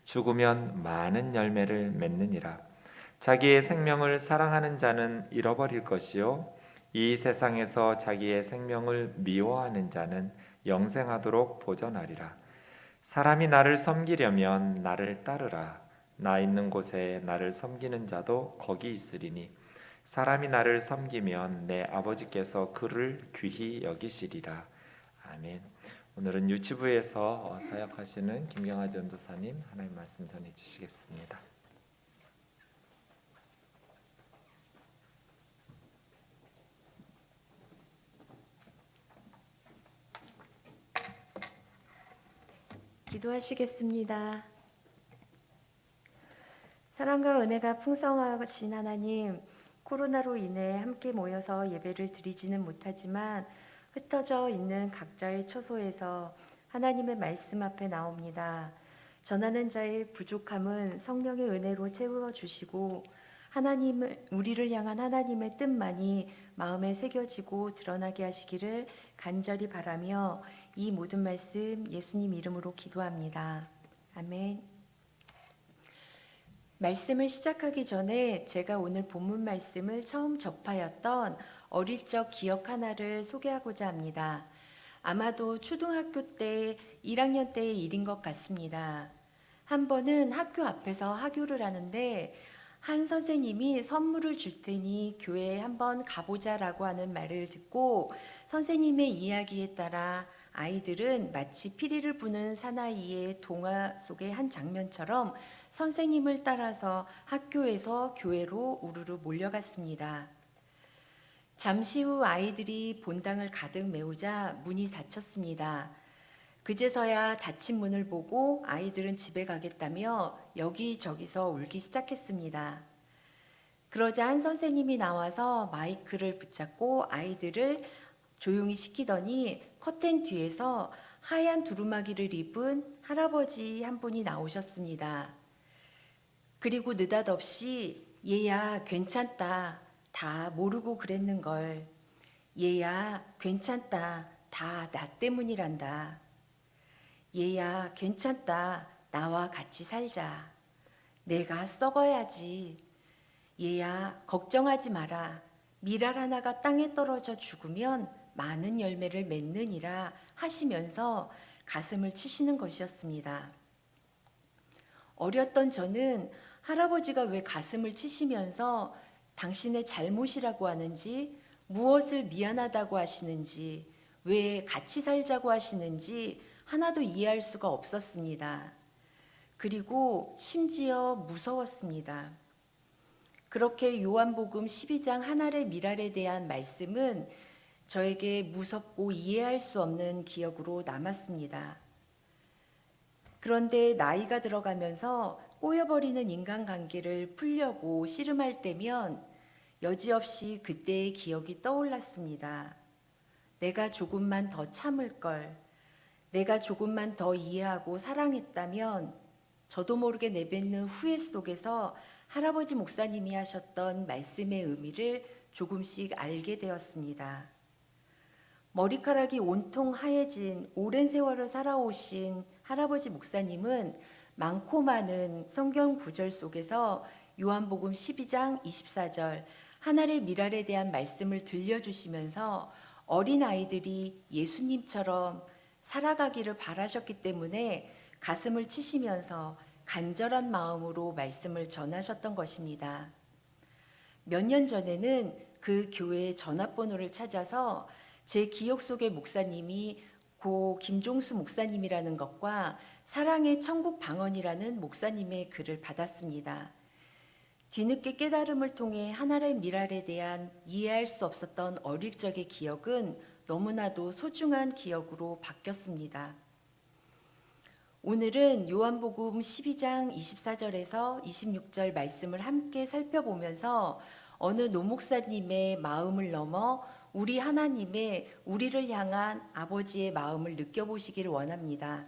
죽으면 많은 열매를 맺느니라. 자기의 생명을 사랑하는 자는 잃어버릴 것이요 이 세상에서 자기의 생명을 미워하는 자는 영생하도록 보존하리라. 사람이 나를 섬기려면 나를 따르라. 나 있는 곳에 나를 섬기는 자도 거기 있으리니 사람이 나를 섬기면 내 아버지께서 그를 귀히 여기시리라. 아멘. 오늘은 유치부에서 사역하시는 김경아 전도사님 하나님 말씀 전해 주시겠습니다. 기도하시겠습니다. 사랑과 은혜가 풍성하신 하나님, 코로나로 인해 함께 모여서 예배를 드리지는 못하지만 흩어져 있는 각자의 처소에서 하나님의 말씀 앞에 나옵니다. 전하는 자의 부족함은 성령의 은혜로 채워주시고 하나님을, 우리를 향한 하나님의 뜻만이 마음에 새겨지고 드러나게 하시기를 간절히 바라며 이 모든 말씀 예수님 이름으로 기도합니다. 아멘. 말씀을 시작하기 전에 제가 오늘 본문 말씀을 처음 접하였던 어릴 적 기억 하나를 소개하고자 합니다. 아마도 초등학교 때 1학년 때의 일인 것 같습니다. 한 번은 학교 앞에서 하교를 하는데 한 선생님이 선물을 줄 테니 교회에 한번 가보자라고 하는 말을 듣고 선생님의 이야기에 따라 아이들은 마치 피리를 부는 사나이의 동화 속의 한 장면처럼 선생님을 따라서 학교에서 교회로 우르르 몰려갔습니다. 잠시 후 아이들이 본당을 가득 메우자 문이 닫혔습니다. 그제서야 닫힌 문을 보고 아이들은 집에 가겠다며 여기저기서 울기 시작했습니다. 그러자 한 선생님이 나와서 마이크를 붙잡고 아이들을 조용히 시키더니 커튼 뒤에서 하얀 두루마기를 입은 할아버지 한 분이 나오셨습니다. 그리고 느닷없이 얘야 괜찮다. 다 모르고 그랬는걸. 얘야 괜찮다. 다 나 때문이란다. 얘야 괜찮다. 나와 같이 살자. 내가 썩어야지. 얘야 걱정하지 마라. 밀알 하나가 땅에 떨어져 죽으면 많은 열매를 맺느니라 하시면서 가슴을 치시는 것이었습니다. 어렸던 저는 할아버지가 왜 가슴을 치시면서 당신의 잘못이라고 하는지, 무엇을 미안하다고 하시는지, 왜 같이 살자고 하시는지 하나도 이해할 수가 없었습니다. 그리고 심지어 무서웠습니다. 그렇게 요한복음 12장 한 알의 밀알에 대한 말씀은 저에게 무섭고 이해할 수 없는 기억으로 남았습니다. 그런데 나이가 들어가면서 꼬여버리는 인간관계를 풀려고 씨름할 때면 여지없이 그때의 기억이 떠올랐습니다. 내가 조금만 더 참을 걸, 내가 조금만 더 이해하고 사랑했다면 저도 모르게 내뱉는 후회 속에서 할아버지 목사님이 하셨던 말씀의 의미를 조금씩 알게 되었습니다. 머리카락이 온통 하얘진 오랜 세월을 살아오신 할아버지 목사님은 많고 많은 성경 구절 속에서 요한복음 12장 24절 하늘의 미랄에 대한 말씀을 들려주시면서 어린 아이들이 예수님처럼 살아가기를 바라셨기 때문에 가슴을 치시면서 간절한 마음으로 말씀을 전하셨던 것입니다. 몇 년 전에는 그 교회의 전화번호를 찾아서 제 기억 속의 목사님이 고 김종수 목사님이라는 것과 사랑의 천국 방언이라는 목사님의 글을 받았습니다. 뒤늦게 깨달음을 통해 하나의 미랄에 대한 이해할 수 없었던 어릴 적의 기억은 너무나도 소중한 기억으로 바뀌었습니다. 오늘은 요한복음 12장 24절에서 26절 말씀을 함께 살펴보면서 어느 노목사님의 마음을 넘어 우리 하나님의 우리를 향한 아버지의 마음을 느껴보시기를 원합니다.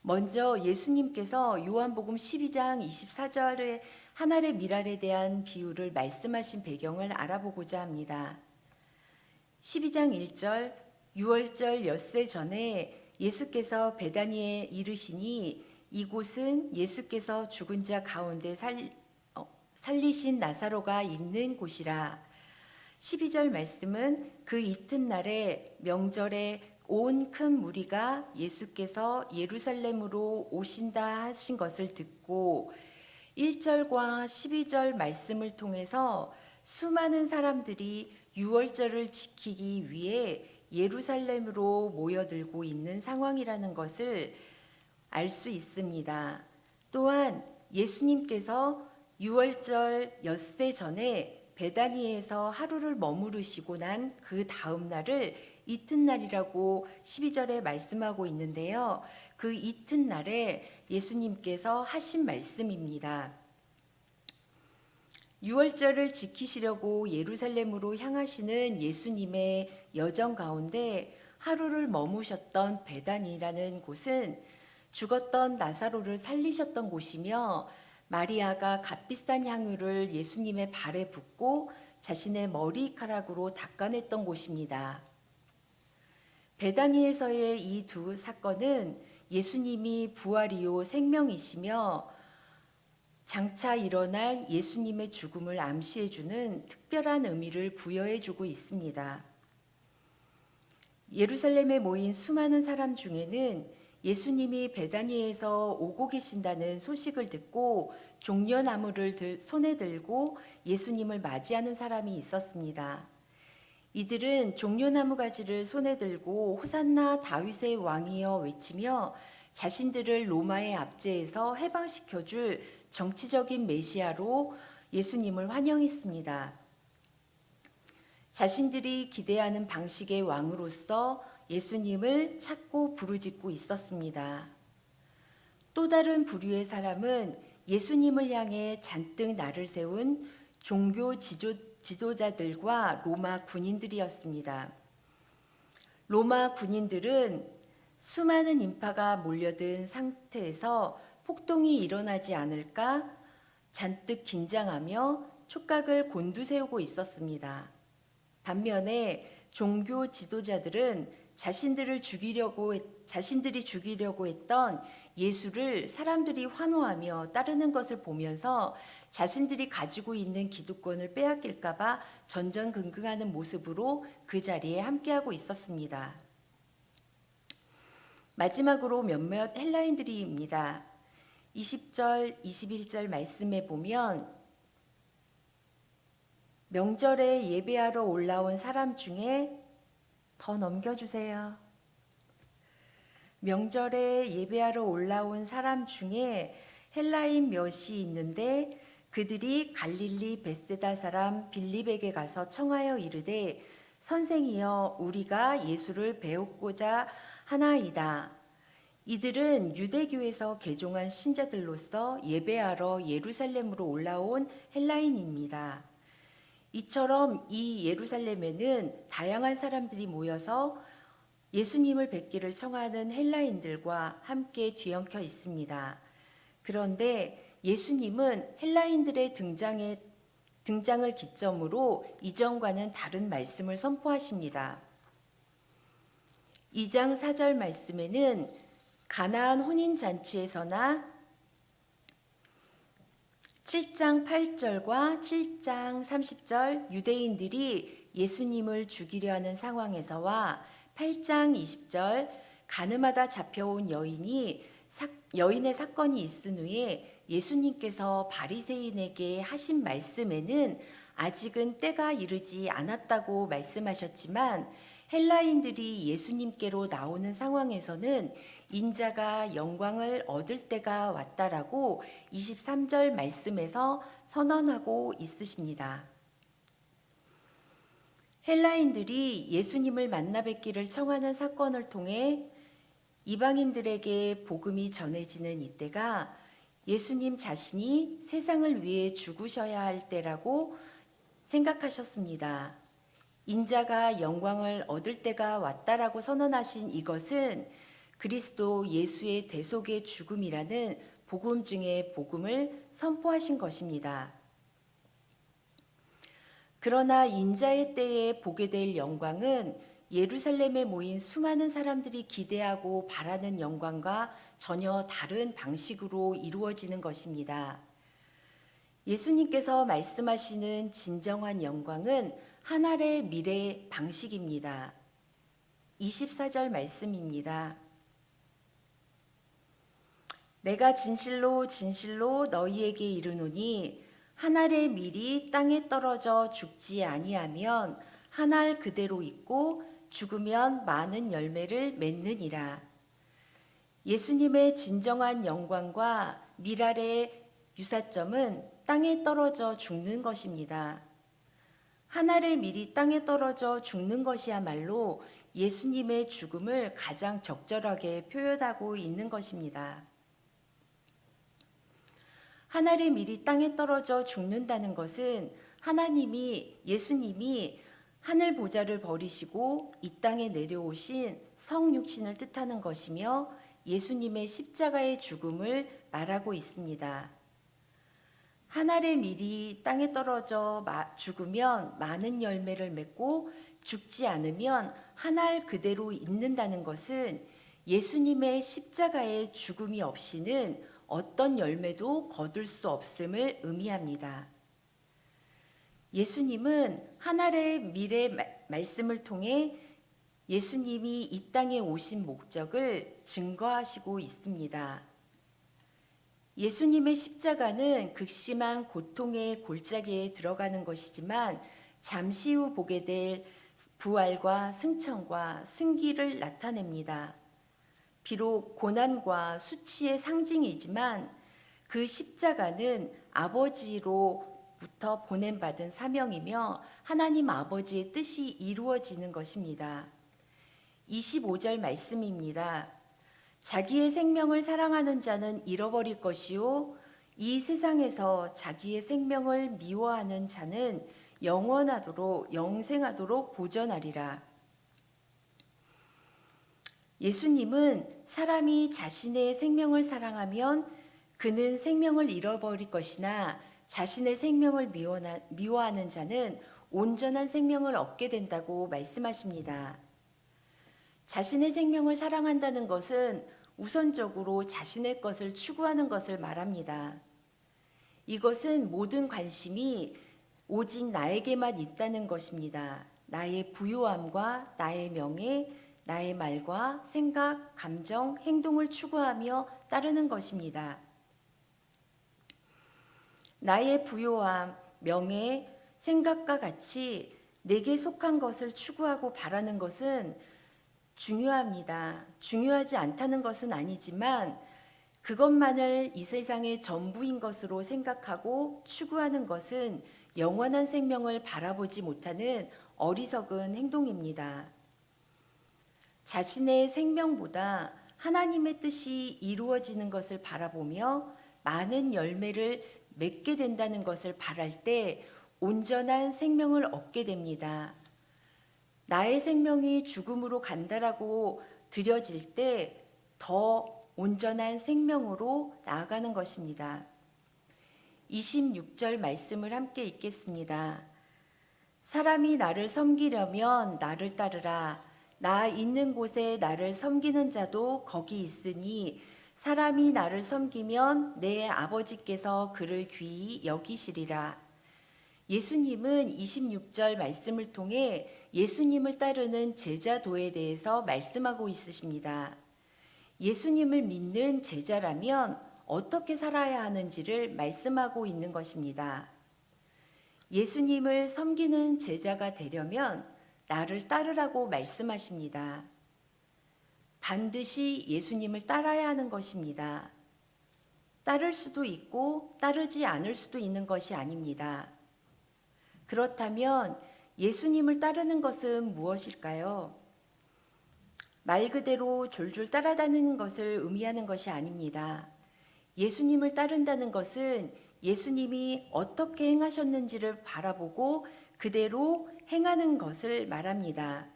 먼저 예수님께서 요한복음 12장 24절의 하늘의 미랄에 대한 비유를 말씀하신 배경을 알아보고자 합니다. 12장 1절 유월절 엿새 전에 예수께서 베다니에 이르시니 이곳은 예수께서 죽은 자 가운데 살리신 나사로가 있는 곳이라. 12절 말씀은 그 이튿날에 명절에 온 큰 무리가 예수께서 예루살렘으로 오신다 하신 것을 듣고 1절과 12절 말씀을 통해서 수많은 사람들이 유월절을 지키기 위해 예루살렘으로 모여들고 있는 상황이라는 것을 알 수 있습니다. 또한 예수님께서 유월절 엿새 전에 베다니에서 하루를 머무르시고 난 그 다음 날을 이튿날이라고 12절에 말씀하고 있는데요. 그 이튿날에 예수님께서 하신 말씀입니다. 유월절을 지키시려고 예루살렘으로 향하시는 예수님의 여정 가운데 하루를 머무셨던 베다니라는 곳은 죽었던 나사로를 살리셨던 곳이며 마리아가 값비싼 향유를 예수님의 발에 붓고 자신의 머리카락으로 닦아냈던 곳입니다. 베다니에서의 이 두 사건은 예수님이 부활이요 생명이시며 장차 일어날 예수님의 죽음을 암시해주는 특별한 의미를 부여해주고 있습니다. 예루살렘에 모인 수많은 사람 중에는 예수님이 베다니에서 오고 계신다는 소식을 듣고 종려나무를 손에 들고 예수님을 맞이하는 사람이 있었습니다. 이들은 종려나무 가지를 손에 들고 호산나 다윗의 왕이여 외치며 자신들을 로마의 압제에서 해방시켜줄 정치적인 메시아로 예수님을 환영했습니다. 자신들이 기대하는 방식의 왕으로서 예수님을 찾고 부르짖고 있었습니다. 또 다른 부류의 사람은 예수님을 향해 잔뜩 날을 세운 종교 지도자들과 로마 군인들이었습니다. 로마 군인들은 수많은 인파가 몰려든 상태에서 폭동이 일어나지 않을까 잔뜩 긴장하며 촉각을 곤두세우고 있었습니다. 반면에 종교 지도자들은 자신들이 죽이려고 했던 예수를 사람들이 환호하며 따르는 것을 보면서 자신들이 가지고 있는 기득권을 빼앗길까봐 전전긍긍하는 모습으로 그 자리에 함께하고 있었습니다. 마지막으로 몇몇 헬라인들입니다. 20절, 21절 말씀에 보면 명절에 예배하러 올라온 사람 중에 더 넘겨주세요. 명절에 예배하러 올라온 사람 중에 헬라인 몇이 있는데 그들이 갈릴리 벳세다 사람 빌립에게 가서 청하여 이르되 선생이여 우리가 예수를 배우고자 하나이다. 이들은 유대교에서 개종한 신자들로서 예배하러 예루살렘으로 올라온 헬라인입니다. 이처럼 이 예루살렘에는 다양한 사람들이 모여서 예수님을 뵙기를 청하는 헬라인들과 함께 뒤엉켜 있습니다. 그런데 예수님은 헬라인들의 등장을 기점으로 이전과는 다른 말씀을 선포하십니다. 2장 4절 말씀에는 가나안 혼인잔치에서나 7장 8절과 7장 30절 유대인들이 예수님을 죽이려 하는 상황에서와 8장 20절 가늠하다 잡혀온 여인의 사건이 있은 후에 예수님께서 바리새인에게 하신 말씀에는 아직은 때가 이르지 않았다고 말씀하셨지만 헬라인들이 예수님께로 나오는 상황에서는 인자가 영광을 얻을 때가 왔다라고 23절 말씀에서 선언하고 있으십니다. 헬라인들이 예수님을 만나 뵙기를 청하는 사건을 통해 이방인들에게 복음이 전해지는 이때가 예수님 자신이 세상을 위해 죽으셔야 할 때라고 생각하셨습니다. 인자가 영광을 얻을 때가 왔다라고 선언하신 이것은 그리스도 예수의 대속의 죽음이라는 복음 중의 복음을 선포하신 것입니다. 그러나 인자의 때에 보게 될 영광은 예루살렘에 모인 수많은 사람들이 기대하고 바라는 영광과 전혀 다른 방식으로 이루어지는 것입니다. 예수님께서 말씀하시는 진정한 영광은 하늘의 미래 방식입니다. 24절 말씀입니다. 내가 진실로 진실로 너희에게 이르노니 한 알의 밀이 땅에 떨어져 죽지 아니하면 한 알 그대로 있고 죽으면 많은 열매를 맺느니라. 예수님의 진정한 영광과 밀알의 유사점은 땅에 떨어져 죽는 것입니다. 한 알의 밀이 땅에 떨어져 죽는 것이야말로 예수님의 죽음을 가장 적절하게 표현하고 있는 것입니다. 한 알의 밀이 땅에 떨어져 죽는다는 것은 예수님이 하늘 보좌를 버리시고 이 땅에 내려오신 성육신을 뜻하는 것이며 예수님의 십자가의 죽음을 말하고 있습니다. 한 알의 밀이 땅에 떨어져 죽으면 많은 열매를 맺고 죽지 않으면 한 알 그대로 있는다는 것은 예수님의 십자가의 죽음이 없이는 어떤 열매도 거둘 수 없음을 의미합니다. 예수님은 한 알의 밀의 말씀을 통해 예수님이 이 땅에 오신 목적을 증거하시고 있습니다. 예수님의 십자가는 극심한 고통의 골짜기에 들어가는 것이지만 잠시 후 보게 될 부활과 승천과 승기를 나타냅니다. 비록 고난과 수치의 상징이지만 그 십자가는 아버지로부터 보냄받은 사명이며 하나님 아버지의 뜻이 이루어지는 것입니다. 25절 말씀입니다. 자기의 생명을 사랑하는 자는 잃어버릴 것이요 이 세상에서 자기의 생명을 미워하는 자는 영생하도록 보전하리라. 예수님은 사람이 자신의 생명을 사랑하면 그는 생명을 잃어버릴 것이나 자신의 생명을 미워하는 자는 온전한 생명을 얻게 된다고 말씀하십니다. 자신의 생명을 사랑한다는 것은 우선적으로 자신의 것을 추구하는 것을 말합니다. 이것은 모든 관심이 오직 나에게만 있다는 것입니다. 나의 부유함과 나의 명예, 나의 말과 생각, 감정, 행동을 추구하며 따르는 것입니다. 나의 부유함, 명예, 생각과 같이 내게 속한 것을 추구하고 바라는 것은 중요합니다. 중요하지 않다는 것은 아니지만 그것만을 이 세상의 전부인 것으로 생각하고 추구하는 것은 영원한 생명을 바라보지 못하는 어리석은 행동입니다. 자신의 생명보다 하나님의 뜻이 이루어지는 것을 바라보며 많은 열매를 맺게 된다는 것을 바랄 때 온전한 생명을 얻게 됩니다. 나의 생명이 죽음으로 간다라고 드려질 때 더 온전한 생명으로 나아가는 것입니다. 26절 말씀을 함께 읽겠습니다. 사람이 나를 섬기려면 나를 따르라. 나 있는 곳에 나를 섬기는 자도 거기 있으니 사람이 나를 섬기면 내 아버지께서 그를 귀히 여기시리라. 예수님은 26절 말씀을 통해 예수님을 따르는 제자도에 대해서 말씀하고 있으십니다. 예수님을 믿는 제자라면 어떻게 살아야 하는지를 말씀하고 있는 것입니다. 예수님을 섬기는 제자가 되려면 나를 따르라고 말씀하십니다. 반드시 예수님을 따라야 하는 것입니다. 따를 수도 있고 따르지 않을 수도 있는 것이 아닙니다. 그렇다면 예수님을 따르는 것은 무엇일까요? 말 그대로 졸졸 따라다니는 것을 의미하는 것이 아닙니다. 예수님을 따른다는 것은 예수님이 어떻게 행하셨는지를 바라보고 그대로 행하는 것을 말합니다.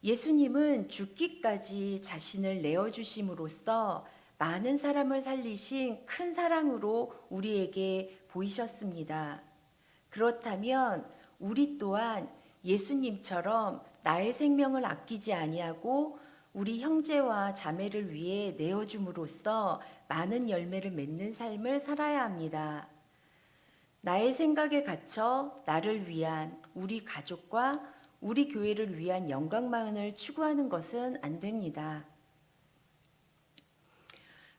예수님은 죽기까지 자신을 내어주심으로써 많은 사람을 살리신 큰 사랑으로 우리에게 보이셨습니다. 그렇다면 우리 또한 예수님처럼 나의 생명을 아끼지 아니하고 우리 형제와 자매를 위해 내어줌으로써 많은 열매를 맺는 삶을 살아야 합니다. 나의 생각에 갇혀 나를 위한, 우리 가족과 우리 교회를 위한 영광만을 추구하는 것은 안 됩니다.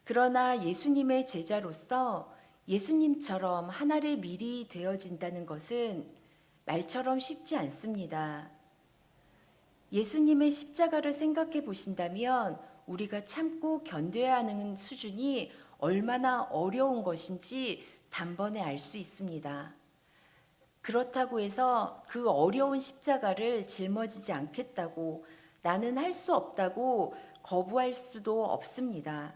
그러나 예수님의 제자로서 예수님처럼 하늘의 밀이 되어진다는 것은 말처럼 쉽지 않습니다. 예수님의 십자가를 생각해 보신다면 우리가 참고 견뎌야 하는 수준이 얼마나 어려운 것인지 단번에 알 수 있습니다. 그렇다고 해서 그 어려운 십자가를 짊어지지 않겠다고, 나는 할 수 없다고 거부할 수도 없습니다.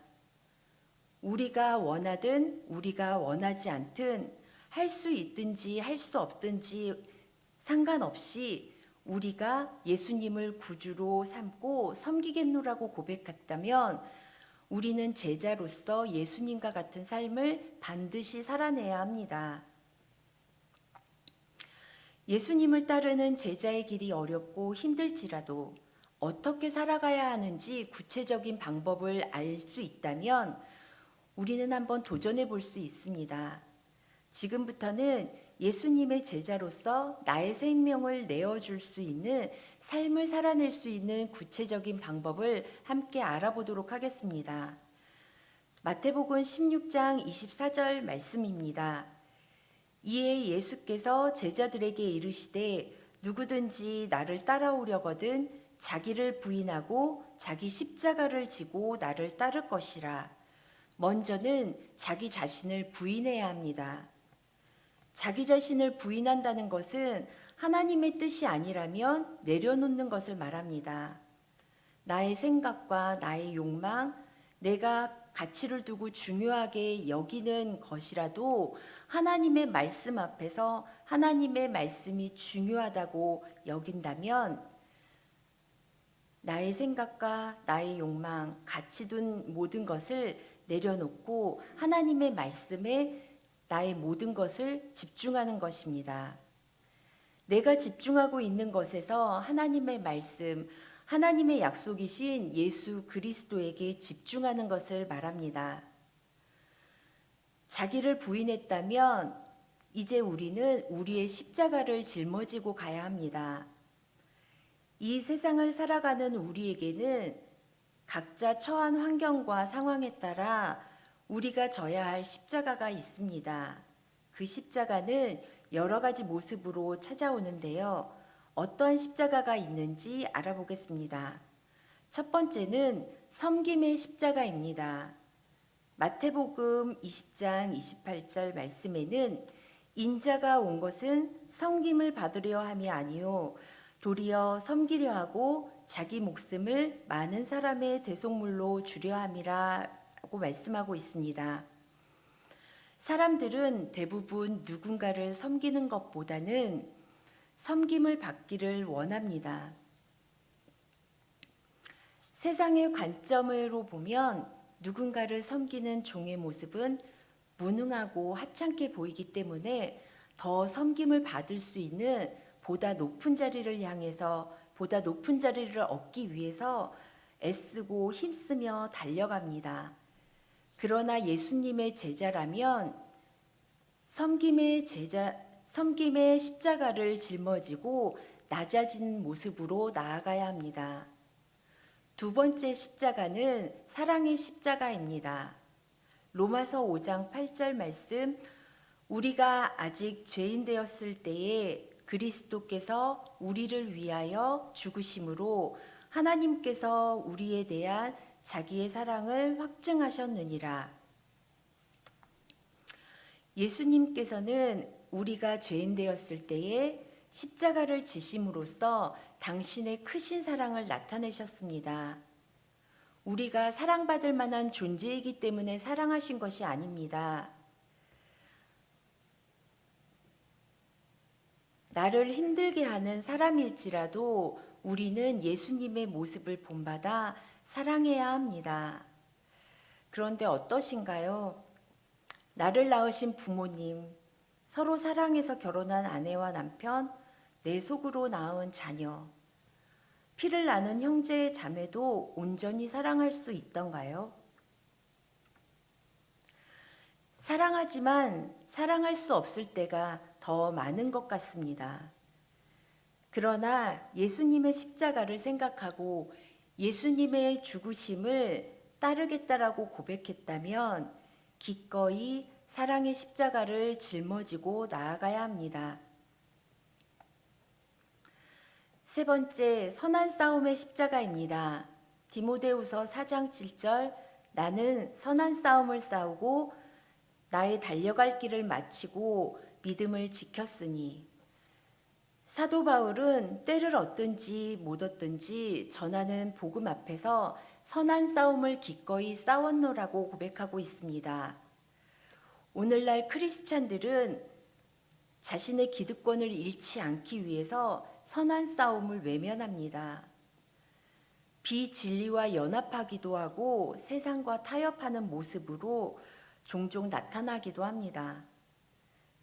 우리가 원하든 우리가 원하지 않든, 할 수 있든지 할 수 없든지 상관없이 우리가 예수님을 구주로 삼고 섬기겠노라고 고백했다면 우리는 제자로서 예수님과 같은 삶을 반드시 살아내야 합니다. 예수님을 따르는 제자의 길이 어렵고 힘들지라도 어떻게 살아가야 하는지 구체적인 방법을 알 수 있다면 우리는 한번 도전해 볼 수 있습니다. 지금부터는 예수님의 제자로서 나의 생명을 내어줄 수 있는, 삶을 살아낼 수 있는 구체적인 방법을 함께 알아보도록 하겠습니다. 마태복음 16장 24절 말씀입니다. 이에 예수께서 제자들에게 이르시되 누구든지 나를 따라오려거든 자기를 부인하고 자기 십자가를 지고 나를 따를 것이라. 먼저는 자기 자신을 부인해야 합니다. 자기 자신을 부인한다는 것은 하나님의 뜻이 아니라면 내려놓는 것을 말합니다. 나의 생각과 나의 욕망, 내가 가치를 두고 중요하게 여기는 것이라도 하나님의 말씀 앞에서 하나님의 말씀이 중요하다고 여긴다면 나의 생각과 나의 욕망, 가치 둔 모든 것을 내려놓고 하나님의 말씀에 나의 모든 것을 집중하는 것입니다. 내가 집중하고 있는 것에서 하나님의 말씀, 하나님의 약속이신 예수 그리스도에게 집중하는 것을 말합니다. 자기를 부인했다면 이제 우리는 우리의 십자가를 짊어지고 가야 합니다. 이 세상을 살아가는 우리에게는 각자 처한 환경과 상황에 따라 우리가 져야 할 십자가가 있습니다. 그 십자가는 여러 가지 모습으로 찾아오는데요. 어떠한 십자가가 있는지 알아보겠습니다. 첫 번째는 섬김의 십자가입니다. 마태복음 20장 28절 말씀에는 인자가 온 것은 섬김을 받으려 함이 아니요 도리어 섬기려 하고 자기 목숨을 많은 사람의 대속물로 주려 함이라 고 말씀하고 있습니다. 사람들은 대부분 누군가를 섬기는 것보다는 섬김을 받기를 원합니다. 세상의 관점으로 보면 누군가를 섬기는 종의 모습은 무능하고 하찮게 보이기 때문에 더 섬김을 받을 수 있는 보다 높은 자리를 향해서, 보다 높은 자리를 얻기 위해서 애쓰고 힘쓰며 달려갑니다. 그러나 예수님의 제자라면 섬김의 십자가를 짊어지고 낮아진 모습으로 나아가야 합니다. 두 번째 십자가는 사랑의 십자가입니다. 로마서 5장 8절 말씀, 우리가 아직 죄인 되었을 때에 그리스도께서 우리를 위하여 죽으심으로 하나님께서 우리에 대한 자기의 사랑을 확증하셨느니라. 예수님께서는 우리가 죄인 되었을 때에 십자가를 지심으로써 당신의 크신 사랑을 나타내셨습니다. 우리가 사랑받을 만한 존재이기 때문에 사랑하신 것이 아닙니다. 나를 힘들게 하는 사람일지라도 우리는 예수님의 모습을 본받아 사랑해야 합니다. 그런데 어떠신가요? 나를 낳으신 부모님, 서로 사랑해서 결혼한 아내와 남편, 내 속으로 낳은 자녀. 피를 나눈 형제 자매도 온전히 사랑할 수 있던가요? 사랑하지만 사랑할 수 없을 때가 더 많은 것 같습니다. 그러나 예수님의 십자가를 생각하고 예수님의 죽으심을 따르겠다라고 고백했다면 기꺼이 사랑의 십자가를 짊어지고 나아가야 합니다. 세 번째, 선한 싸움의 십자가입니다. 디모데후서 4장 7절, 나는 선한 싸움을 싸우고 나의 달려갈 길을 마치고 믿음을 지켰으니. 사도 바울은 때를 얻든지 못 얻든지 전하는 복음 앞에서 선한 싸움을 기꺼이 싸웠노라고 고백하고 있습니다. 오늘날 크리스찬들은 자신의 기득권을 잃지 않기 위해서 선한 싸움을 외면합니다. 비진리와 연합하기도 하고 세상과 타협하는 모습으로 종종 나타나기도 합니다.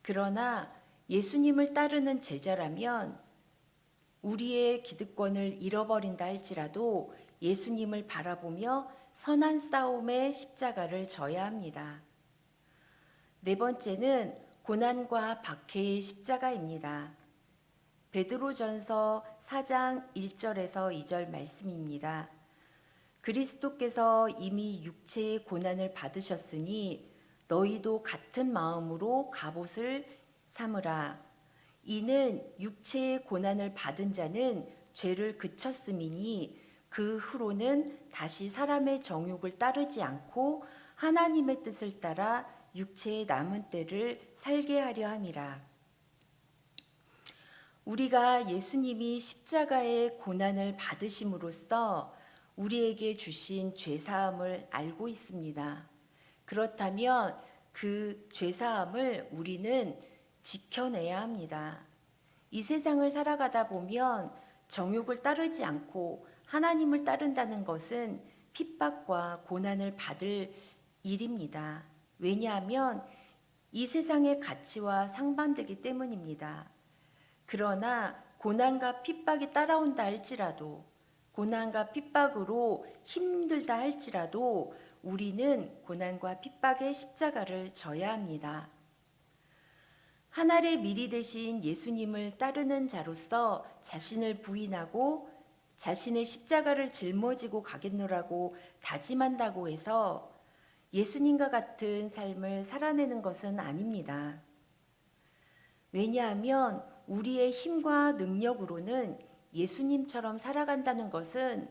그러나 예수님을 따르는 제자라면 우리의 기득권을 잃어버린다 할지라도 예수님을 바라보며 선한 싸움의 십자가를 져야 합니다. 네 번째는 고난과 박해의 십자가입니다. 베드로전서 4장 1절에서 2절 말씀입니다. 그리스도께서 이미 육체의 고난을 받으셨으니 너희도 같은 마음으로 갑옷을 삼으라. 이는 육체의 고난을 받은 자는 죄를 그쳤음이니 그 후로는 다시 사람의 정욕을 따르지 않고 하나님의 뜻을 따라 육체의 남은 때를 살게 하려 함이라. 우리가 예수님이 십자가의 고난을 받으심으로써 우리에게 주신 죄사함을 알고 있습니다. 그렇다면 그 죄사함을 우리는 지켜내야 합니다. 이 세상을 살아가다 보면 정욕을 따르지 않고 하나님을 따른다는 것은 핍박과 고난을 받을 일입니다. 왜냐하면 이 세상의 가치와 상반되기 때문입니다. 그러나 고난과 핍박이 따라온다 할지라도 고난과 핍박으로 힘들다 할지라도 우리는 고난과 핍박의 십자가를 져야 합니다. 하늘의 미리 되신 예수님을 따르는 자로서 자신을 부인하고 자신의 십자가를 짊어지고 가겠노라고 다짐한다고 해서 예수님과 같은 삶을 살아내는 것은 아닙니다. 왜냐하면 우리의 힘과 능력으로는 예수님처럼 살아간다는 것은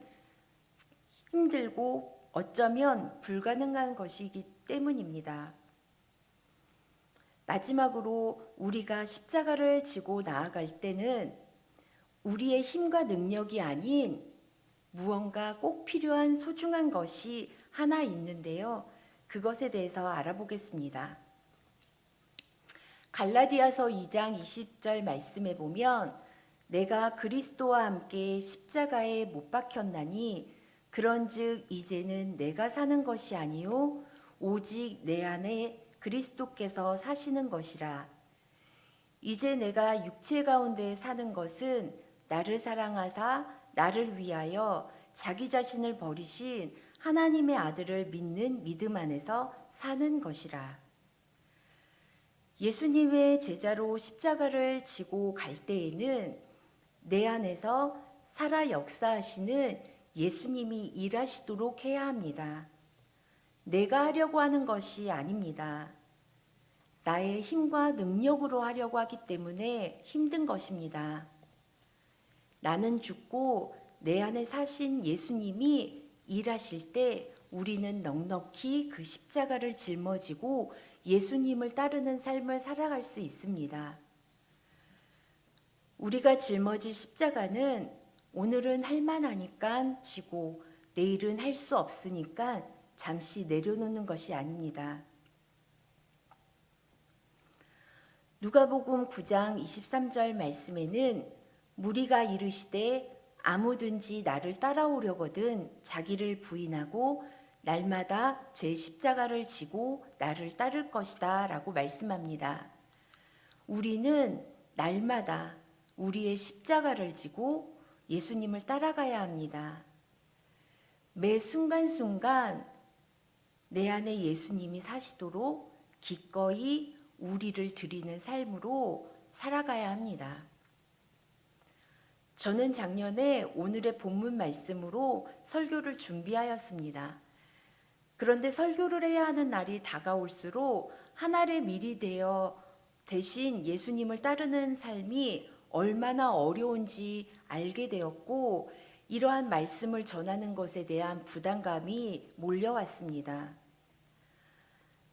힘들고 어쩌면 불가능한 것이기 때문입니다. 마지막으로 우리가 십자가를 지고 나아갈 때는 우리의 힘과 능력이 아닌 무언가 꼭 필요한 소중한 것이 하나 있는데요. 그것에 대해서 알아보겠습니다. 갈라디아서 2장 20절 말씀에 보면 내가 그리스도와 함께 십자가에 못 박혔나니 그런즉 이제는 내가 사는 것이 아니요 오직 내 안에 그리스도께서 사시는 것이라. 이제 내가 육체 가운데 사는 것은 나를 사랑하사 나를 위하여 자기 자신을 버리신 하나님의 아들을 믿는 믿음 안에서 사는 것이라. 예수님의 제자로 십자가를 지고 갈 때에는 내 안에서 살아 역사하시는 예수님이 일하시도록 해야 합니다. 내가 하려고 하는 것이 아닙니다. 나의 힘과 능력으로 하려고 하기 때문에 힘든 것입니다. 나는 죽고 내 안에 사신 예수님이 일하실 때 우리는 넉넉히 그 십자가를 짊어지고 예수님을 따르는 삶을 살아갈 수 있습니다. 우리가 짊어질 십자가는 오늘은 할 만하니까 지고 내일은 할 수 없으니까 잠시 내려놓는 것이 아닙니다. 누가복음 9장 23절 말씀에는 무리가 이르시되 아무든지 나를 따라오려거든 자기를 부인하고 날마다 제 십자가를 지고 나를 따를 것이다 라고 말씀합니다. 우리는 날마다 우리의 십자가를 지고 예수님을 따라가야 합니다. 매 순간순간 내 안에 예수님이 사시도록 기꺼이 우리를 드리는 삶으로 살아가야 합니다. 저는 작년에 오늘의 본문 말씀으로 설교를 준비하였습니다. 그런데 설교를 해야 하는 날이 다가올수록 한 알의 밀이 되어 대신 예수님을 따르는 삶이 얼마나 어려운지 알게 되었고, 이러한 말씀을 전하는 것에 대한 부담감이 몰려왔습니다.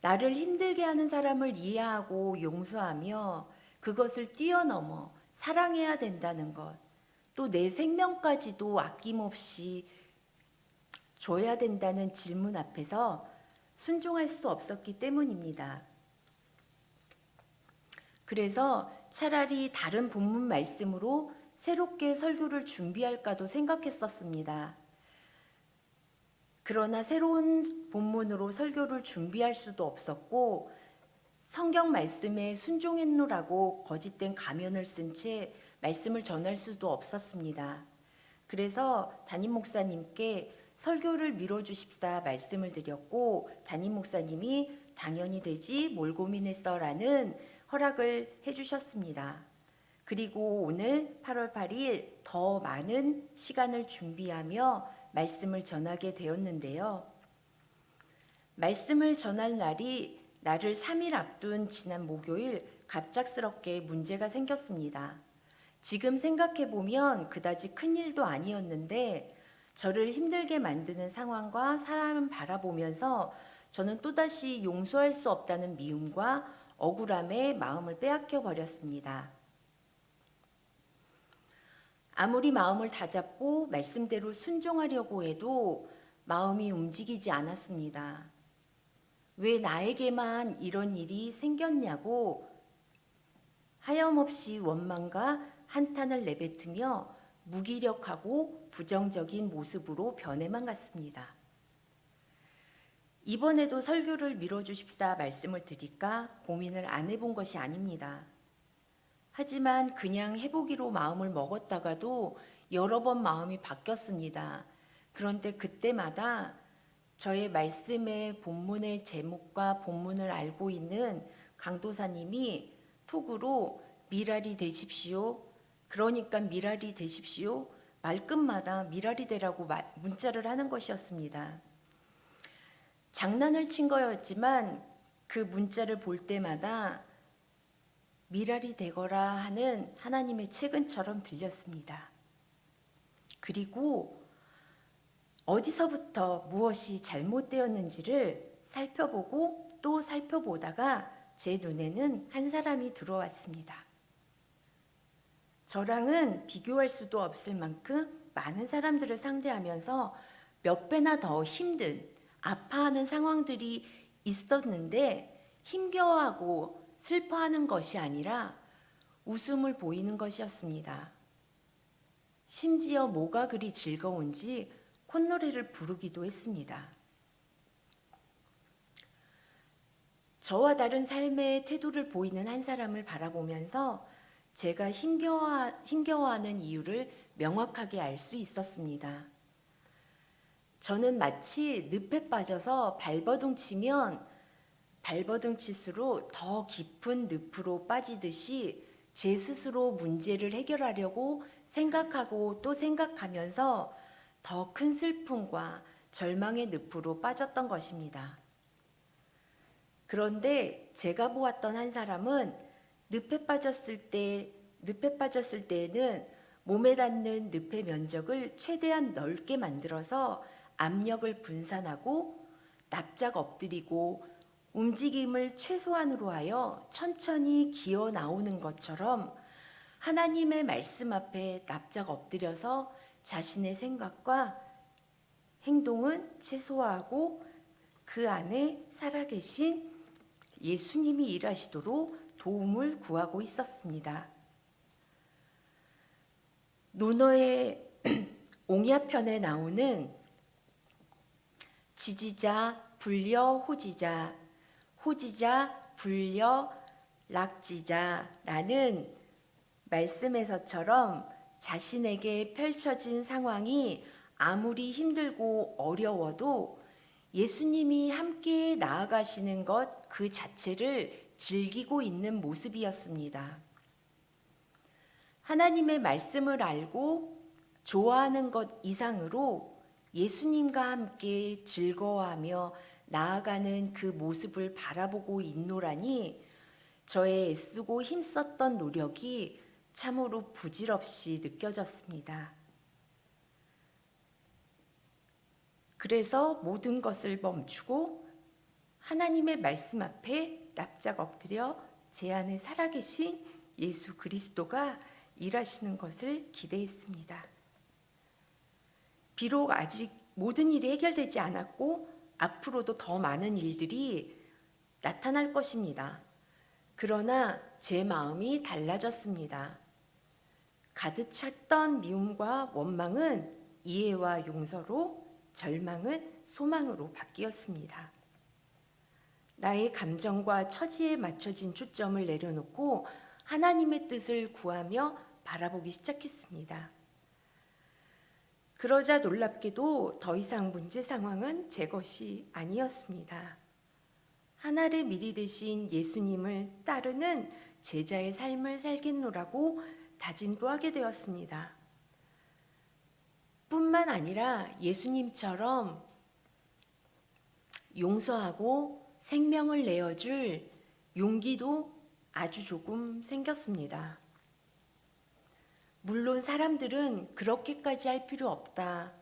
나를 힘들게 하는 사람을 이해하고 용서하며 그것을 뛰어넘어 사랑해야 된다는 것, 또 내 생명까지도 아낌없이 줘야 된다는 질문 앞에서 순종할 수 없었기 때문입니다. 그래서 차라리 다른 본문 말씀으로 새롭게 설교를 준비할까도 생각했었습니다. 그러나 새로운 본문으로 설교를 준비할 수도 없었고, 성경 말씀에 순종했노라고 거짓된 가면을 쓴 채 말씀을 전할 수도 없었습니다. 그래서 담임 목사님께 설교를 미뤄주십사 말씀을 드렸고, 담임 목사님이 당연히 되지 뭘 고민했어 라는 허락을 해주셨습니다. 그리고 오늘 8월 8일 더 많은 시간을 준비하며 말씀을 전하게 되었는데요. 말씀을 전할 날이 나를 3일 앞둔 지난 목요일 갑작스럽게 문제가 생겼습니다. 지금 생각해보면 그다지 큰 일도 아니었는데 저를 힘들게 만드는 상황과 사람을 바라보면서 저는 또다시 용서할 수 없다는 미움과 억울함에 마음을 빼앗겨 버렸습니다. 아무리 마음을 다잡고 말씀대로 순종하려고 해도 마음이 움직이지 않았습니다. 왜 나에게만 이런 일이 생겼냐고 하염없이 원망과 한탄을 내뱉으며 무기력하고 부정적인 모습으로 변해만 갔습니다. 이번에도 설교를 미뤄주십사 말씀을 드릴까 고민을 안 해본 것이 아닙니다. 하지만 그냥 해보기로 마음을 먹었다가도 여러 번 마음이 바뀌었습니다. 그런데 그때마다 저의 말씀의 본문의 제목과 본문을 알고 있는 강도사님이 톡으로 미랄이 되십시오. 그러니까 미랄이 되십시오. 말끝마다 미랄이 되라고 문자를 하는 것이었습니다. 장난을 친 거였지만 그 문자를 볼 때마다 미랄이 되거라 하는 하나님의 책은처럼 들렸습니다. 그리고 어디서부터 무엇이 잘못되었는지를 살펴보고 또 살펴보다가 제 눈에는 한 사람이 들어왔습니다. 저랑은 비교할 수도 없을 만큼 많은 사람들을 상대하면서 몇 배나 더 힘든 아파하는 상황들이 있었는데 힘겨워하고 슬퍼하는 것이 아니라 웃음을 보이는 것이었습니다. 심지어 뭐가 그리 즐거운지 콧노래를 부르기도 했습니다. 저와 다른 삶의 태도를 보이는 한 사람을 바라보면서 제가 힘겨워하는 이유를 명확하게 알 수 있었습니다. 저는 마치 늪에 빠져서 발버둥 치면 발버둥 칠수록 더 깊은 늪으로 빠지듯이 제 스스로 문제를 해결하려고 생각하고 또 생각하면서 더 큰 슬픔과 절망의 늪으로 빠졌던 것입니다. 그런데 제가 보았던 한 사람은 늪에 빠졌을 때에는 몸에 닿는 늪의 면적을 최대한 넓게 만들어서 압력을 분산하고 납작 엎드리고 움직임을 최소한으로 하여 천천히 기어 나오는 것처럼 하나님의 말씀 앞에 납작 엎드려서 자신의 생각과 행동은 최소화하고 그 안에 살아계신 예수님이 일하시도록 도움을 구하고 있었습니다. 논어의 옹야편에 나오는 지지자, 불려, 호지자, 호지자, 불려, 락지자라는 말씀에서처럼 자신에게 펼쳐진 상황이 아무리 힘들고 어려워도 예수님이 함께 나아가시는 것 그 자체를 즐기고 있는 모습이었습니다. 하나님의 말씀을 알고 좋아하는 것 이상으로 예수님과 함께 즐거워하며 나아가는 그 모습을 바라보고 있노라니 저의 애쓰고 힘썼던 노력이 참으로 부질없이 느껴졌습니다. 그래서 모든 것을 멈추고 하나님의 말씀 앞에 납작 엎드려 제 안에 살아계신 예수 그리스도가 일하시는 것을 기대했습니다. 비록 아직 모든 일이 해결되지 않았고 앞으로도 더 많은 일들이 나타날 것입니다. 그러나 제 마음이 달라졌습니다. 가득 찼던 미움과 원망은 이해와 용서로, 절망은 소망으로 바뀌었습니다. 나의 감정과 처지에 맞춰진 초점을 내려놓고 하나님의 뜻을 구하며 바라보기 시작했습니다. 그러자 놀랍게도 더 이상 문제 상황은 제 것이 아니었습니다. 하늘의 미리 되신 예수님을 따르는 제자의 삶을 살겠노라고 다짐도 하게 되었습니다. 뿐만 아니라 예수님처럼 용서하고 생명을 내어줄 용기도 아주 조금 생겼습니다. 물론 사람들은 그렇게까지 할 필요 없다.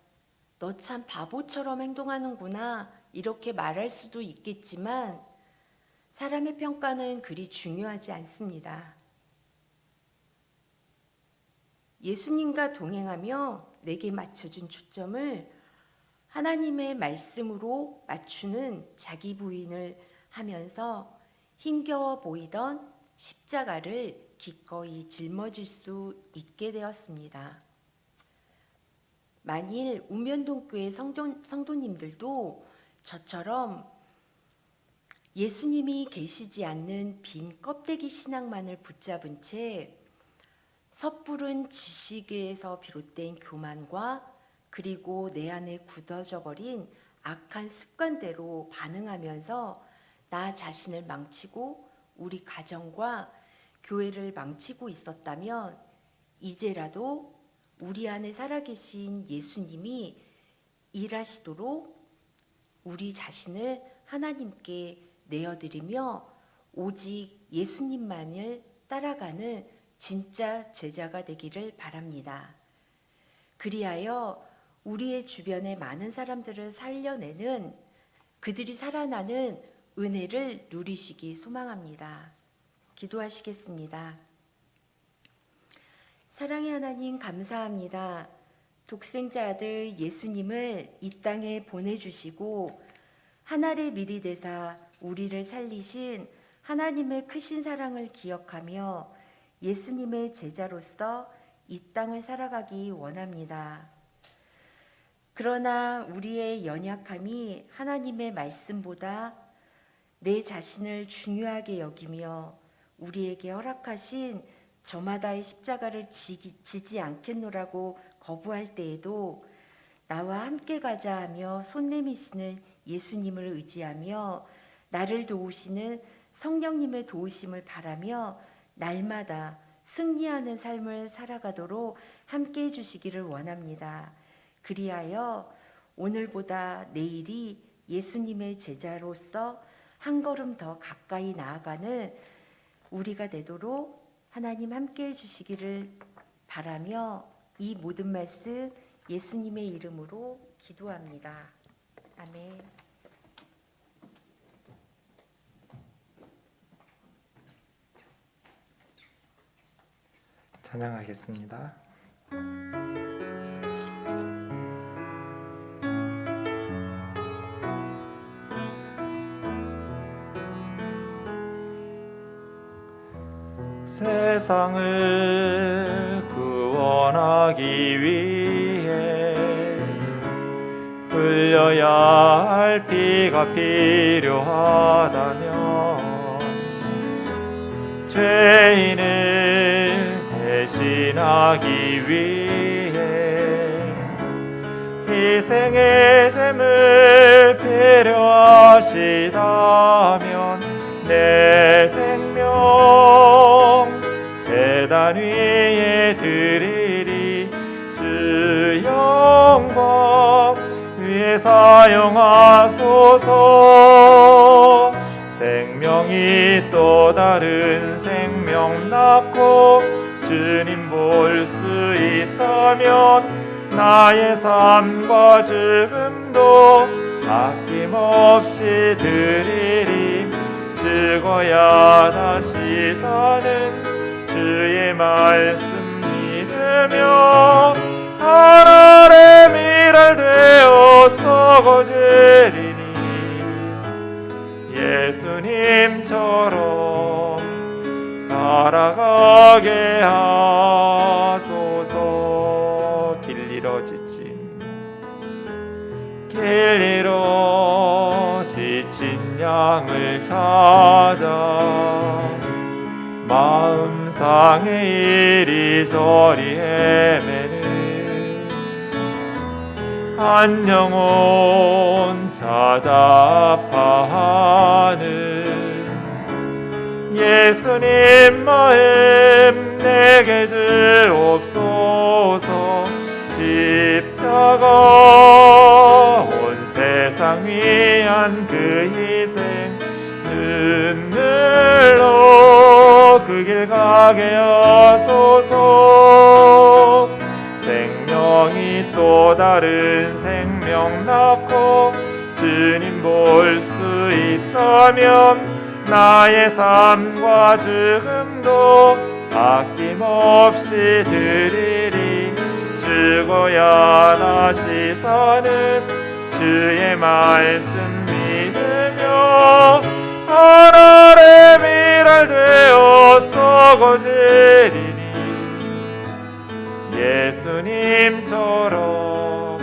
너 참 바보처럼 행동하는구나. 이렇게 말할 수도 있겠지만 사람의 평가는 그리 중요하지 않습니다. 예수님과 동행하며 내게 맞춰준 초점을 하나님의 말씀으로 맞추는 자기 부인을 하면서 힘겨워 보이던 십자가를 기꺼이 짊어질 수 있게 되었습니다. 만일 우면동교회 성도님들도 저처럼 예수님이 계시지 않는 빈 껍데기 신앙만을 붙잡은 채 섣부른 지식에서 비롯된 교만과 그리고 내 안에 굳어져 버린 악한 습관대로 반응하면서 나 자신을 망치고 우리 가정과 교회를 망치고 있었다면 이제라도 우리 안에 살아계신 예수님이 일하시도록 우리 자신을 하나님께 내어드리며 오직 예수님만을 따라가는 진짜 제자가 되기를 바랍니다. 그리하여 우리의 주변의 많은 사람들을 살려내는 그들이 살아나는 은혜를 누리시기 소망합니다. 기도하시겠습니다. 사랑의 하나님 감사합니다. 독생자 아들 예수님을 이 땅에 보내주시고 하늘의 미리 되사 우리를 살리신 하나님의 크신 사랑을 기억하며 예수님의 제자로서 이 땅을 살아가기 원합니다. 그러나 우리의 연약함이 하나님의 말씀보다 내 자신을 중요하게 여기며 우리에게 허락하신 저마다의 십자가를 지지 않겠노라고 거부할 때에도 나와 함께 가자 하며 손 내미시는 예수님을 의지하며 나를 도우시는 성령님의 도우심을 바라며 날마다 승리하는 삶을 살아가도록 함께 해주시기를 원합니다. 그리하여 오늘보다 내일이 예수님의 제자로서 한 걸음 더 가까이 나아가는 우리가 되도록 하나님 함께 해주시기를 바라며 이 모든 말씀 예수님의 이름으로 기도합니다. 아멘. 찬양하겠습니다. 세상을 구원하기 위해 흘려야 할 피가 필요하다면 죄인을 대신하기 위해 희생의 잼을 배려하시다면 내 생명 제단 위에 드리리. 주 영광 위에 사용하소서. 생명이 또 다른 생명 낳고 주님 볼 수 있다면 나의 삶과 죽음도 아낌없이 드리리. 죽어야 다시 사는 주의 말씀 믿으며 하늘의 미랄 되어 썩어지리니 예수님처럼 살아가게 하소서. 길 잃어 지친 양을 찾아 마음 상해 이리저리 헤매는 한 영혼 찾아 아파하는 예수님 마음 내게 주옵소서. 십자가 온 세상 위한 그 희생 눈물로 그 길 가게 하소서. 생명이 또 다른 생명 낳고 주님 볼 수 있다면 나의 삶과 죽음도 아낌없이 드리리. 죽어야 다시 사는 주의 말씀 믿으며 하늘의 미랄 되어 썩어지리니 예수님처럼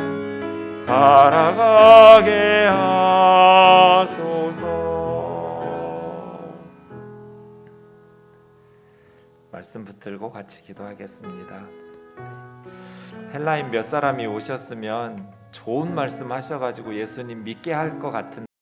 살아가게 하소서. 말씀 붙들고 같이 기도하겠습니다. 헬라인 몇 사람이 오셨으면 좋은 말씀 하셔가지고 예수님 믿게 할 것 같은